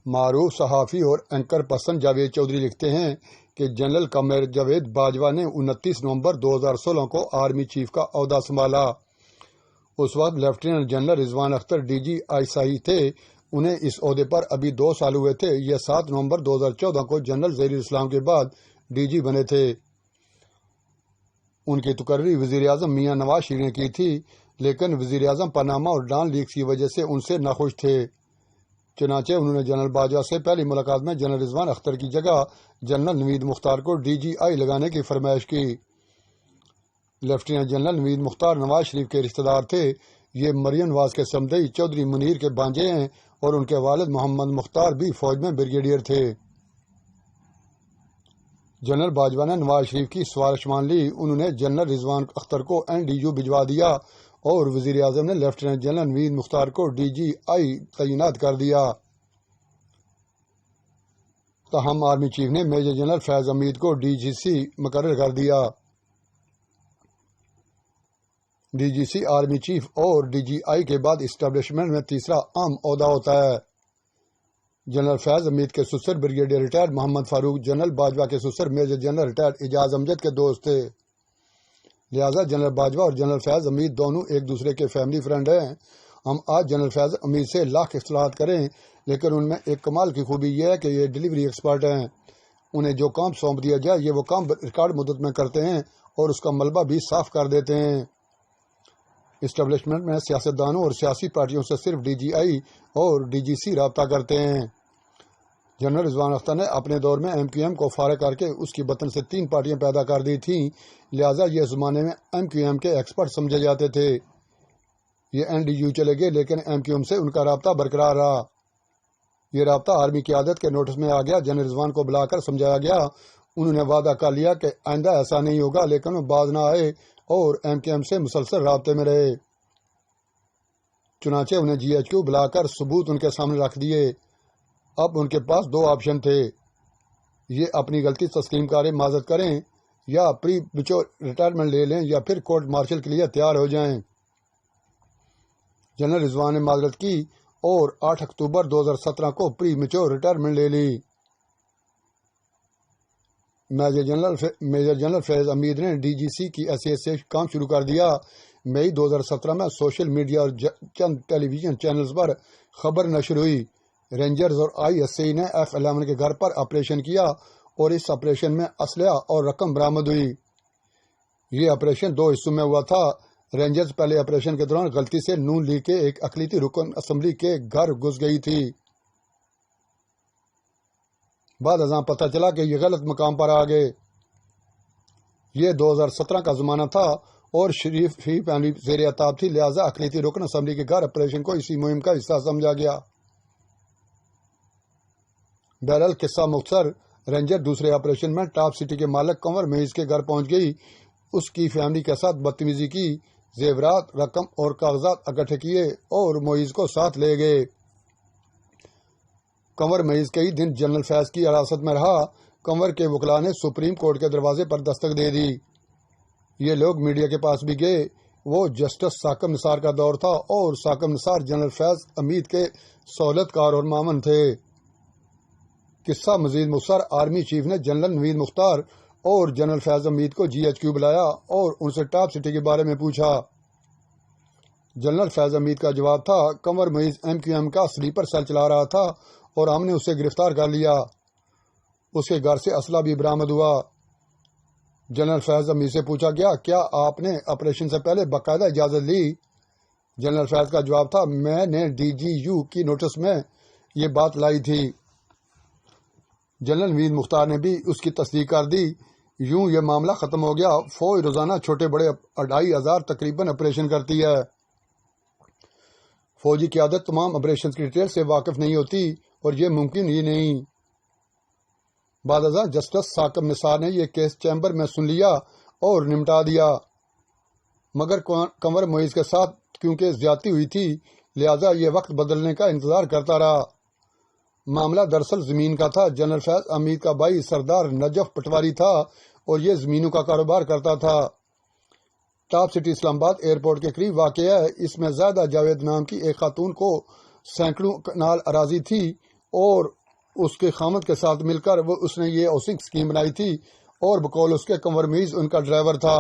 معروف صحافی اور اینکر پرسن جاوید چودھری لکھتے ہیں کہ جنرل قمر جاوید باجوہ نے 29 نومبر 2016 کو آرمی چیف کا عہدہ سنبھالا۔ اس وقت لیفٹیننٹ جنرل رضوان اختر DGI تھے۔ انہیں اس عہدے پر ابھی 2 سال ہوئے تھے۔ یہ 7 نومبر 2014 کو جنرل زیر اسلام کے بعد DG بنے تھے۔ ان کی تقرری وزیر اعظم میاں نواز شریف نے کی تھی، لیکن وزیر اعظم پاناما اور ڈان لیکس کی وجہ سے ان سے ناخوش تھے۔ چنانچہ انہوں نے جنرل باجوہ سے پہلی ملاقات میں جنرل رضوان اختر کی جگہ جنرل نوید مختار کو DGI لگانے کی فرمائش کی۔ لیفٹیننٹ جنرل نوید مختار نواز شریف کے رشتہ دار تھے۔ یہ مریم نواز کے سمدئی چودھری منیر کے بھانجے ہیں اور ان کے والد محمد مختار بھی فوج میں بریگیڈیئر تھے۔ جنرل باجوہ نے نواز شریف کی سفارش مان لی۔ انہوں نے جنرل رضوان اختر کو NDU بھجوا دیا اور وزیر اعظم نے لیفٹیننٹ جنرل نوید مختار کو DGI تعینات کر دیا۔ تاہم آرمی چیف نے میجر جنرل فیض حمید کو DGC مقرر کر دیا۔ DGC آرمی چیف اور DGI کے بعد اسٹیبلشمنٹ میں تیسرا اہم عہدہ ہوتا ہے۔ جنرل فیض حمید کے سسر بریگیڈیئر ریٹائرڈ محمد فاروق جنرل باجوہ کے سسر میجر جنرل ریٹائرڈ اعجاز امجد کے دوست تھے۔ لہذا جنرل باجوہ اور جنرل فیض حمید دونوں ایک دوسرے کے فیملی فرینڈ ہیں۔ ہم آج جنرل فیض حمید سے لاکھ اختلاحات کریں، لیکن ان میں ایک کمال کی خوبی یہ ہے کہ یہ ڈیلیوری ایکسپرٹ ہیں۔ انہیں جو کام سونپ دیا جائے یہ وہ کام ریکارڈ مدت میں کرتے ہیں اور اس کا ملبہ بھی صاف کر دیتے ہیں۔ اسٹیبلشمنٹ میں سیاستدانوں اور سیاسی پارٹیوں سے صرف DGI اور DGC رابطہ کرتے ہیں۔ جنرل رضوان اختر نے اپنے دور میں MQM کو فارغ کر کے اس کی وطن سے 3 پارٹیاں پیدا کر دی تھیں، لہذا یہ زمانے میں MQM کے ایکسپرٹ سمجھے جاتے تھے۔ یہ NDU چلے گئے لیکن MQM سے ان کا رابطہ برقرار رہا۔ یہ رابطہ آرمی قیادت کے نوٹس میں آ گیا۔ جنرل رضوان کو بلا کر سمجھایا گیا۔ انہوں نے وعدہ کر لیا کہ آئندہ ایسا نہیں ہوگا، لیکن وہ باز نہ آئے اور MQM سے مسلسل رابطے میں رہے۔ چنانچہ انہیں GHQ بلا کر ثبوت ان کے سامنے رکھ دیے۔ اب ان کے پاس 2 آپشن تھے، یہ اپنی غلطی تسلیم کریں، معذرت کریں، یا پری میچور ریٹائرمنٹ لے لیں، یا پھر کورٹ مارشل کے لیے تیار ہو جائیں۔ جنرل رضوان نے معذرت کی اور 8 اکتوبر 2017 کو پری میچور ریٹائرمنٹ لے لی۔ میجر جنرل فیض حمید نے DGC کی حیثیت سے کام شروع کر دیا۔ مئی 2017 میں سوشل میڈیا اور چند ٹیلی ویژن چینلز پر خبر نشر ہوئی۔ رینجرز اور ISI نے F11 کے گھر پر آپریشن کیا اور اس آپریشن میں اسلحہ اور رقم برآمد ہوئی۔ یہ آپریشن 2 حصوں میں ہوا تھا۔ رینجرز پہلے آپریشن کے دوران غلطی سے نون لیگ کے ایک اقلیتی رکن اسمبلی کے گھر گھس گئی تھی۔ بعد ازاں پتہ چلا کہ یہ غلط مقام پر آ گئے۔ یہ 2017 کا زمانہ تھا اور شریف فیملی زیر اعتاب تھی، لہذا اقلیتی رکن اسمبلی کے گھر آپریشن کو اسی مہم کا حصہ سمجھا گیا۔ بہرحال قصہ مختصر، رینجر دوسرے آپریشن میں ٹاپ سٹی کے مالک کنور میز کے گھر پہنچ گئی۔ اس کی فیملی کے ساتھ بدتمیزی کی، زیورات، رقم اور کاغذات اکٹھے کیے اور موئز کو ساتھ لے گئے۔ کنور میز کئی دن جنرل فیض کی حراست میں رہا۔ کنور کے وکلاء نے سپریم کورٹ کے دروازے پر دستک دے دی۔ یہ لوگ میڈیا کے پاس بھی گئے۔ وہ جسٹس ثاقب نثار کا دور تھا اور ثاقب نثار جنرل فیض حمید کے سہولت کار اور معاون تھے۔ قصہ مزید مختصر، آرمی چیف نے جنرل نوید مختار اور جنرل فیض حمید کو GHQ بلایا اور ان سے ٹاپ سٹی کے بارے میں پوچھا۔ جنرل فیض حمید کا جواب تھا، کنور معیز MQM کا سلیپر سیل چلا رہا تھا اور ہم نے اسے گرفتار کر لیا۔ اس کے گھر سے اسلحہ بھی برآمد ہوا۔ جنرل فیض حمید سے پوچھا گیا، کیا آپ نے آپریشن سے پہلے باقاعدہ اجازت لی؟ جنرل فیض کا جواب تھا، میں نے DGU کی نوٹس میں یہ بات لائی تھی۔ جنرل نوید مختار نے بھی اس کی تصدیق کر دی۔ یوں یہ معاملہ ختم ہو گیا۔ فوج روزانہ چھوٹے بڑے 2500 تقریباً آپریشن کرتی ہے۔ فوجی قیادت تمام آپریشن کی ڈیٹیل سے واقف نہیں ہوتی اور یہ ممکن ہی نہیں۔ بعد ازاں جسٹس ثاقب نثار نے یہ کیس چیمبر میں سن لیا اور نمٹا دیا، مگر کنور معیز کے ساتھ کیونکہ زیادتی ہوئی تھی لہذا یہ وقت بدلنے کا انتظار کرتا رہا۔ معاملہ دراصل زمین کا تھا۔ جنرل فیض حمید کا بھائی سردار نجف پٹواری تھا اور یہ زمینوں کا کاروبار کرتا تھا۔ ٹاپ سٹی اسلام آباد ایئرپورٹ کے قریب واقع ہے۔ اس میں زاہدہ جاوید نام کی ایک خاتون کو سینکڑوں کنال اراضی تھی اور اس کے خامد کے ساتھ مل کر اس نے یہ ہاؤسنگ اسکیم بنائی تھی اور بقول اس کے کنور میز ان کا ڈرائیور تھا۔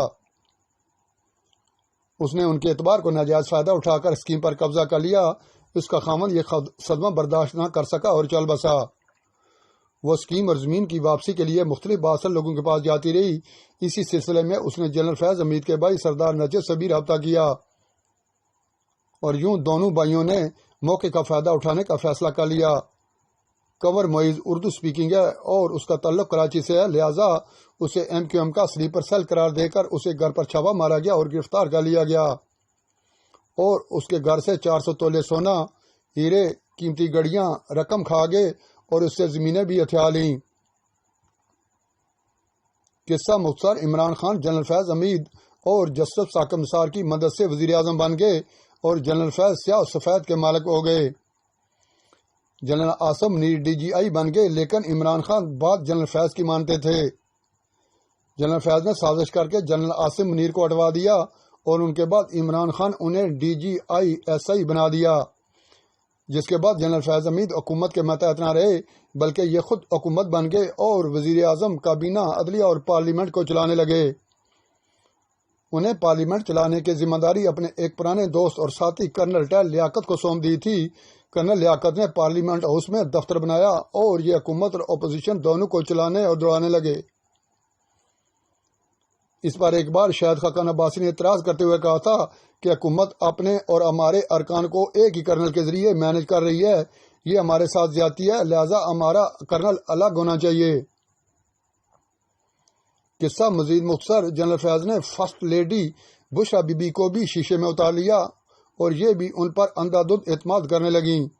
اس نے ان کے اعتبار کو ناجائز فائدہ اٹھا کر اسکیم پر قبضہ کر لیا۔ اس کا خامد یہ صدمہ برداشت نہ کر سکا اور چل بسا۔ وہ اسکیم اور زمین کی واپسی کے لیے مختلف بااثر لوگوں کے پاس جاتی رہی۔ اسی سلسلے میں اس نے جنرل فیض حمید کے بھائی سردار نجف سے بھی رابطہ کیا اور یوں دونوں بھائیوں نے موقع کا فائدہ اٹھانے کا فیصلہ کر لیا۔ کنور معیز اردو سپیکنگ ہے اور اس کا تعلق کراچی سے ہے، لہذا اسے MQM کا سلیپر سیل قرار دے کر اسے گھر پر چھاپا مارا گیا اور گرفتار کر لیا گیا اور اس کے گھر سے 400 تولے سونا، ہیرے، قیمتی گڑیاں، رقم کھا گئے اور اس سے زمینیں بھی ہتھیا لیں۔ قصہ مختصر، عمران خان جنرل فیض حمید اور جسٹس ثاقب نثار کی مدد سے وزیر اعظم بن گئے اور جنرل فیض سیاہ و سفید کے مالک ہو گئے۔ جنرل عاصم منیر DGI بن گئے، لیکن عمران خان بات جنرل فیض کی مانتے تھے۔ جنرل فیض نے سازش کر کے جنرل عاصم منیر کو ہٹوا دیا اور ان کے بعد عمران خان انہیں DGI SI بنا دیا، جس کے بعد جنرل فیض حمید حکومت کے ماتحت نہ رہے بلکہ یہ خود حکومت بن گئے اور وزیر اعظم، کابینہ، عدلیہ اور پارلیمنٹ کو چلانے لگے۔ انہیں پارلیمنٹ چلانے کی ذمہ داری اپنے ایک پرانے دوست اور ساتھی کرنل ٹیل لیاقت کو سونپ دی تھی۔ کرنل لیاقت نے پارلیمنٹ ہاؤس میں دفتر بنایا اور یہ حکومت اور اپوزیشن دونوں کو چلانے اور دوڑانے لگے۔ اس پر ایک بار شاہد خاقان عباسی نے اعتراض کرتے ہوئے کہا تھا کہ حکومت اپنے اور ہمارے ارکان کو ایک ہی کرنل کے ذریعے مینج کر رہی ہے، یہ ہمارے ساتھ زیادتی ہے، لہذا ہمارا کرنل الگ ہونا چاہیے۔ قصہ مزید مختصر، جنرل فیض نے first lady Bushra be be کو بھی شیشے میں اتار لیا اور یہ بھی ان پر اندھا دھند اعتماد کرنے لگیں۔